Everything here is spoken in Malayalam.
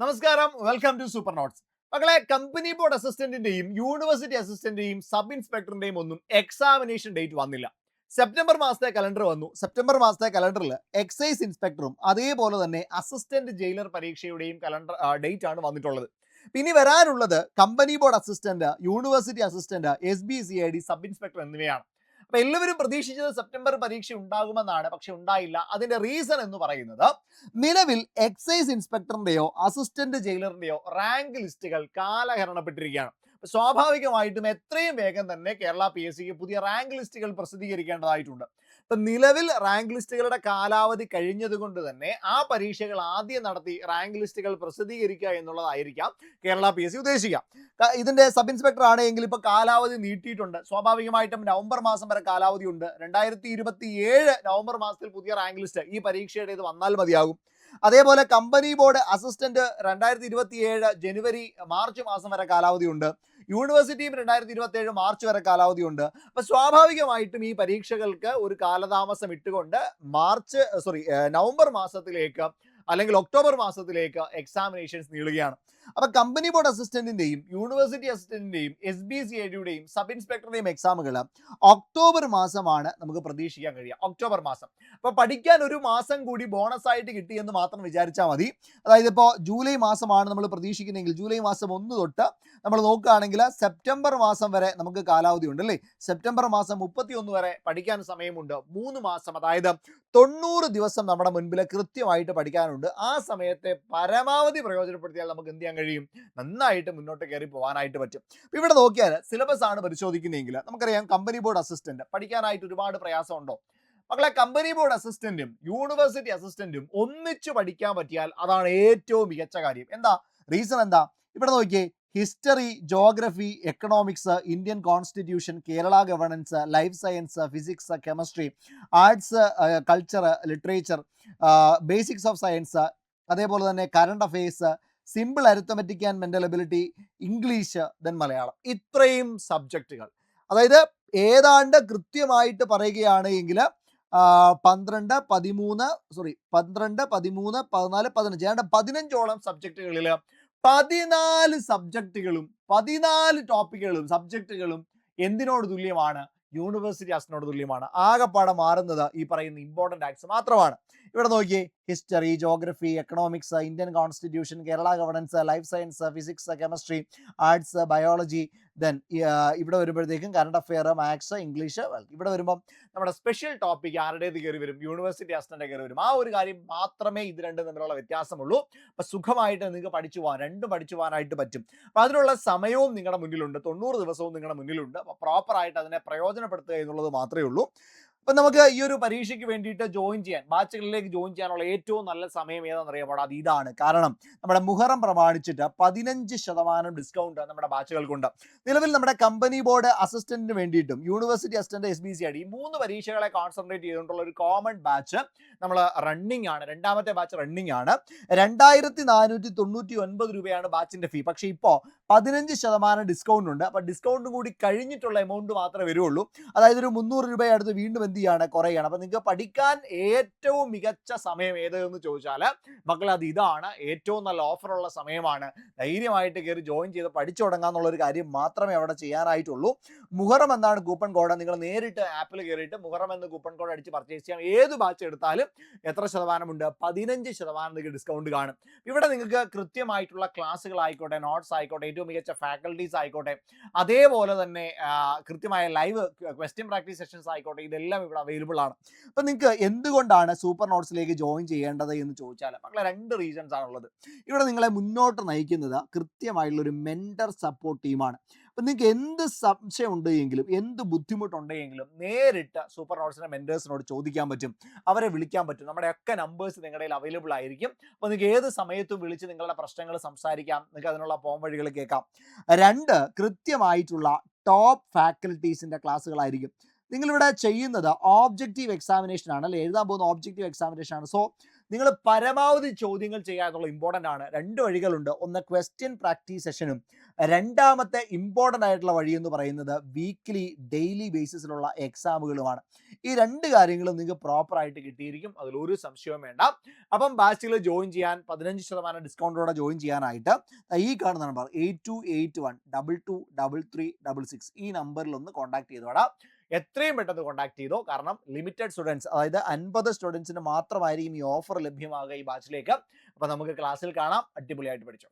നമസ്കാരം, വെൽക്കം ടു സൂപ്പർ നോട്ട്സ്. മക്കളെ, കമ്പനി ബോർഡ് അസിസ്റ്റന്റിന്റെയും യൂണിവേഴ്സിറ്റി അസിസ്റ്റന്റിന്റെയും സബ് ഇൻസ്പെക്ടറിന്റെയും ഒന്നും എക്സാമിനേഷൻ ഡേറ്റ് വന്നില്ല. സെപ്റ്റംബർ മാസത്തെ കലണ്ടർ വന്നു. സെപ്റ്റംബർ മാസത്തെ കലണ്ടറിൽ എക്സൈസ് ഇൻസ്പെക്ടറും അതേപോലെ തന്നെ അസിസ്റ്റന്റ് ജയിലർ പരീക്ഷയുടെയും കലണ്ടർ ഡേറ്റ് ആണ് വന്നിട്ടുള്ളത്. ഇനി വരാനുള്ളത് company board assistant, university assistant, SBCID sub inspector എന്നിവയാണ്. അപ്പൊ എല്ലാവരും പ്രതീക്ഷിച്ചത് സെപ്റ്റംബർ പരീക്ഷ ഉണ്ടാകുമെന്നാണ്, പക്ഷെ ഉണ്ടായില്ല. അതിന്റെ റീസൺ എന്ന് പറയുന്നത്, നിലവിൽ എക്സൈസ് ഇൻസ്പെക്ടറിന്റെയോ അസിസ്റ്റന്റ് ജയിലറിന്റെയോ റാങ്ക് ലിസ്റ്റുകൾ കാലഹരണപ്പെട്ടിരിക്കുകയാണ്. സ്വാഭാവികമായിട്ടും എത്രയും വേഗം തന്നെ കേരള PSCക്ക് പുതിയ റാങ്ക് ലിസ്റ്റുകൾ പ്രസിദ്ധീകരിക്കേണ്ടതായിട്ടുണ്ട്. ഇപ്പൊ നിലവിൽ റാങ്ക് ലിസ്റ്റുകളുടെ കാലാവധി കഴിഞ്ഞതുകൊണ്ട് തന്നെ ആ പരീക്ഷകൾ ആദ്യം നടത്തി റാങ്ക് ലിസ്റ്റുകൾ പ്രസിദ്ധീകരിക്കുക എന്നുള്ളതായിരിക്കാം കേരള PSC ഉദ്ദേശിക്കുക. ഇതിന്റെ സബ് ഇൻസ്പെക്ടർ ആണെങ്കിൽ ഇപ്പൊ കാലാവധി നീട്ടിയിട്ടുണ്ട്. സ്വാഭാവികമായിട്ടും നവംബർ മാസം വരെ കാലാവധി ഉണ്ട്. 2027 നവംബർ മാസത്തിൽ പുതിയ റാങ്ക് ലിസ്റ്റ് ഈ പരീക്ഷയുടെ ഇത് വന്നാൽ മതിയാകും. അതേപോലെ കമ്പനി ബോർഡ് അസിസ്റ്റന്റ് 2027 ജനുവരി മാർച്ച് മാസം വരെ കാലാവധി ഉണ്ട്. യൂണിവേഴ്സിറ്റിയും 2027 മാർച്ച് വരെ കാലാവധി ഉണ്ട്. അപ്പൊ സ്വാഭാവികമായിട്ടും ഈ പരീക്ഷകൾക്ക് ഒരു കാലതാമസം ഇട്ടുകൊണ്ട് നവംബർ മാസത്തിലേക്ക് അല്ലെങ്കിൽ ഒക്ടോബർ മാസത്തിലേക്ക് എക്സാമിനേഷൻസ് നീളുകയാണ്. അപ്പൊ കമ്പനി ബോർഡ് അസിസ്റ്റന്റിന്റെയും യൂണിവേഴ്സിറ്റി അസിസ്റ്റന്റിന്റെയും SBCIDയുടെയും സബ് ഇൻസ്പെക്ടറുടെയും എക്സാമുകൾ ഒക്ടോബർ മാസമാണ് നമുക്ക് പ്രതീക്ഷിക്കാൻ കഴിയുക. ഒക്ടോബർ മാസം. അപ്പൊ പഠിക്കാൻ ഒരു മാസം കൂടി ബോണസ് ആയിട്ട് കിട്ടിയെന്ന് മാത്രം വിചാരിച്ചാൽ മതി. അതായത് ഇപ്പോൾ ജൂലൈ മാസമാണ് നമ്മൾ പ്രതീക്ഷിക്കുന്നതെങ്കിൽ ജൂലൈ മാസം 1 തൊട്ട് നമ്മൾ നോക്കുകയാണെങ്കിൽ സെപ്റ്റംബർ മാസം വരെ നമുക്ക് കാലാവധി ഉണ്ട് അല്ലേ. സെപ്റ്റംബർ മാസം 31 വരെ പഠിക്കാൻ സമയമുണ്ട്. 3 മാസം, അതായത് 90 ദിവസം നമ്മുടെ മുൻപിൽ കൃത്യമായിട്ട് പഠിക്കാനുണ്ട്. ആ സമയത്തെ പരമാവധി പ്രയോജനപ്പെടുത്തിയാൽ നമുക്ക് എന്ത് ചെയ്യാൻ കഴിയും? നന്നായിട്ട് മുന്നോട്ട് കയറി പോകാനായിട്ട് പറ്റും. ഇവിടെ നോക്കിയാൽ സിലബസ് ആണ് പരിശോധിക്കുന്നതെങ്കിൽ നമുക്കറിയാം കമ്പനി ബോർഡ് അസിസ്റ്റന്റ് പഠിക്കാനായിട്ട് ഒരുപാട് പ്രയാസമുണ്ടോ? മക്കളെ, കമ്പനി ബോർഡ് അസിസ്റ്റന്റും യൂണിവേഴ്സിറ്റി അസിസ്റ്റന്റും ഒന്നിച്ചു പഠിക്കാൻ പറ്റിയാൽ അതാണ് ഏറ്റവും മികച്ച കാര്യം. എന്താ റീസൺ? എന്താ? ഇവിടെ നോക്കിയേ, history, geography, economics, Indian constitution, Kerala governance, life science, physics, chemistry, arts, culture, literature, basics of science, അതേപോലെ തന്നെ current affairs, simple arithmetic and mental ability, English, then Malayalam. ഇത്രയും സബ്ജക്റ്റുകൾ, അതായത് ഏതാണ്ട് കൃത്യമായിട്ട് പറയുകയാണ് എങ്കിൽ 12, 13, 14, 15 15ഓളം സബ്ജക്റ്റുകളിൽ 14 സബ്ജക്റ്റുകളും 14 ടോപ്പിക്കുകളും സബ്ജക്റ്റുകളും എന്തിനോട് തുല്യമാണ്? യൂണിവേഴ്സിറ്റി അസിസ്റ്റന്റിനോട് തുല്യമാണ്. ആകെപ്പാടെ മാറുന്നത് ഈ പറയുന്ന ഇമ്പോർട്ടൻ്റ് ആക്ട്സ് മാത്രമാണ്. ഇവിടെ നോക്കിയേ, history, geography, economics, Indian constitution, Kerala governance, life science, physics, chemistry, arts, biology, then ഇവിടെ വരുമ്പോഴത്തേക്കും കറണ്ട് അഫെയർ, മാത്സ്, ഇംഗ്ലീഷ്. ഇവിടെ വരുമ്പം നമ്മുടെ സ്പെഷ്യൽ ടോപ്പിക് ആരുടേത് കയറി വരും? യൂണിവേഴ്സിറ്റി അസിസ്റ്റന്റ് കയറി വരും. ആ ഒരു കാര്യം മാത്രമേ ഇത് രണ്ടും തമ്മിലുള്ള വ്യത്യാസമുള്ളൂ. അപ്പൊ സുഖമായിട്ട് നിങ്ങൾക്ക് പഠിച്ചു പോകാൻ, രണ്ടും പഠിച്ചു പോകാനായിട്ട് പറ്റും. അപ്പൊ അതിനുള്ള സമയവും നിങ്ങളുടെ മുന്നിലുണ്ട്. 90 ദിവസവും നിങ്ങളുടെ മുന്നിലുണ്ട്. അപ്പൊ പ്രോപ്പറായിട്ട് അതിനെ പ്രയോജനപ്പെടുത്തുക എന്നുള്ളത് മാത്രമേ ഉള്ളൂ. അപ്പൊ നമുക്ക് ഈ ഒരു പരീക്ഷയ്ക്ക് വേണ്ടിയിട്ട് ജോയിൻ ചെയ്യാൻ, ബാച്ചുകളിലേക്ക് ജോയിൻ ചെയ്യാനുള്ള ഏറ്റവും നല്ല സമയം ഏതാണെന്ന് അറിയാമോ? അത് ഇതാണ്. കാരണം നമ്മുടെ മുഹറം പ്രമാണിച്ചിട്ട് 15% ഡിസ്കൗണ്ട് നമ്മുടെ ബാച്ചുകൾക്കുണ്ട്. നിലവിൽ നമ്മുടെ കമ്പനി ബോർഡ് അസിസ്റ്റന്റിന് വേണ്ടിയിട്ടും യൂണിവേഴ്സിറ്റി അസിസ്റ്റന്റ്, SBCID ഈ 3 പരീക്ഷകളെ കോൺസെൻട്രേറ്റ് ചെയ്തുകൊണ്ടുള്ള ഒരു കോമൺ ബാച്ച് നമ്മൾ റണ്ണിങ് ആണ്. രണ്ടാമത്തെ ബാച്ച് റണ്ണിങ് ആണ്. 2499 രൂപയാണ് ബാച്ചിന്റെ ഫീ. പക്ഷേ ഇപ്പോൾ 15% ഡിസ്കൗണ്ട് ഉണ്ട്. അപ്പൊ ഡിസ്കൗണ്ട് കൂടി കഴിഞ്ഞിട്ടുള്ള എമൗണ്ട് മാത്രമേ വരുള്ളൂ. അതായത് ഒരു 300 രൂപ അടുത്ത് വീണ്ടും എന്ത് ചെയ്യാണ്? കുറയാണ്. അപ്പൊ നിങ്ങൾക്ക് പഠിക്കാൻ ഏറ്റവും മികച്ച സമയം ഏതെന്ന് ചോദിച്ചാൽ മക്കളെ, അത് ഇതാണ്. ഏറ്റവും നല്ല ഓഫറുള്ള സമയമാണ്. ധൈര്യമായിട്ട് കയറി ജോയിൻ ചെയ്ത് പഠിച്ചു തുടങ്ങാന്നുള്ള ഒരു കാര്യം മാത്രമേ അവിടെ ചെയ്യാനായിട്ടുള്ളൂ. മുഹറം എന്നാണ് കൂപ്പൺ കോഡ്. നിങ്ങൾ നേരിട്ട് ആപ്പിൽ കയറിയിട്ട് മുഹറം എന്ന് കൂപ്പൺ കോഡ് അടിച്ച് പർച്ചേസ് ചെയ്യാം. ഏത് ബാച്ച് എടുത്താലും എത്ര ശതമാനമുണ്ട്? 15% നിങ്ങൾക്ക് ഡിസ്കൗണ്ട് കാണും. ഇവിടെ നിങ്ങൾക്ക് കൃത്യമായിട്ടുള്ള ക്ലാസ്സുകളായിക്കോട്ടെ, നോട്ട്സ് ആയിക്കോട്ടെ, ഏറ്റവും മികച്ച ഫാക്കൽറ്റീസ് ആയിക്കോട്ടെ, അതേപോലെ തന്നെ കൃത്യമായ ലൈവ് ക്വസ്റ്റ്യൻ പ്രാക്ടീസ് സെഷൻസ് ആയിക്കോട്ടെ, ഇതെല്ലാം ഇവിടെ അവൈലബിൾ ആണ്. അപ്പൊ നിങ്ങൾക്ക് എന്തുകൊണ്ടാണ് സൂപ്പർ നോട്ട്സിലേക്ക് ജോയിൻ ചെയ്യേണ്ടത് എന്ന് ചോദിച്ചാൽ മക്കളെ, 2 റീസൺസ് ആണുള്ളത്. ഇവിടെ നിങ്ങളെ മുന്നോട്ട് നയിക്കുന്നത് കൃത്യമായിട്ടുള്ള ഒരു മെന്റർ സപ്പോർട്ട് ടീമാണ്. അപ്പൊ നിങ്ങൾക്ക് എന്ത് സംശയം ഉണ്ടെങ്കിലും എന്ത് ബുദ്ധിമുട്ടുണ്ടെങ്കിലും നേരിട്ട് സൂപ്പർ നോട്ട്സിന്റെ മെന്റേഴ്സിനോട് ചോദിക്കാൻ പറ്റും. അവരെ വിളിക്കാൻ പറ്റും. നമ്മുടെയൊക്കെ നമ്പേഴ്സ് നിങ്ങളുടെ കയ്യിൽ അവൈലബിൾ ആയിരിക്കും. അപ്പോൾ നിങ്ങൾക്ക് ഏത് സമയത്തും വിളിച്ച് നിങ്ങളുടെ പ്രശ്നങ്ങൾ സംസാരിക്കാം. നിങ്ങൾക്ക് അതിനുള്ള പോംവഴികൾ കേൾക്കാം. 2, കൃത്യമായിട്ടുള്ള ടോപ്പ് ഫാക്കൽറ്റീസിന്റെ ക്ലാസ്സുകളായിരിക്കും. നിങ്ങളിവിടെ ചെയ്യുന്നത് ഓബ്ജക്റ്റീവ് എക്സാമിനേഷൻ ആണ് അല്ലെ, എഴുതാൻ പോകുന്ന ഓബ്ജക്റ്റീവ് എക്സാമിനേഷൻ ആണ്. സോ നിങ്ങൾ പരമാവധി ചോദ്യങ്ങൾ ചെയ്യുക എന്നുള്ള ഇമ്പോർട്ടൻ്റ് ആണ്. 2 വഴികളുണ്ട്. ഒന്ന് ക്വസ്റ്റ്യൻ പ്രാക്ടീസ് സെഷനും രണ്ടാമത്തെ ഇമ്പോർട്ടൻ്റ് ആയിട്ടുള്ള വഴി എന്ന് പറയുന്നത് വീക്ക്ലി ഡെയിലി ബേസിസിലുള്ള എക്സാമുകളുമാണ്. ഈ 2 കാര്യങ്ങളും നിങ്ങൾക്ക് പ്രോപ്പറായിട്ട് കിട്ടിയിരിക്കും, അതിലൊരു സംശയവും വേണ്ട. അപ്പം ബാച്ചിൽ ജോയിൻ ചെയ്യാൻ 15% ഡിസ്കൗണ്ടോടെ ജോയിൻ ചെയ്യാനായിട്ട് ഈ കാണുന്ന നമ്പർ 8281223366 ഈ നമ്പറിൽ ഒന്ന് കോൺടാക്ട് ചെയ്തോടാ. എത്രയും പെട്ടെന്ന് കോൺടാക്ട് ചെയ്തോ, കാരണം ലിമിറ്റഡ് സ്റ്റുഡൻസ്, അതായത് 50 സ്റ്റുഡൻസിന് മാത്രമായിരിക്കും ഈ ഓഫർ ലഭ്യമാകുക ഈ ബാച്ചിലേക്ക്. അപ്പോൾ നമുക്ക് ക്ലാസ്സിൽ കാണാം. അടിപൊളിയായിട്ട് പഠിച്ചോ.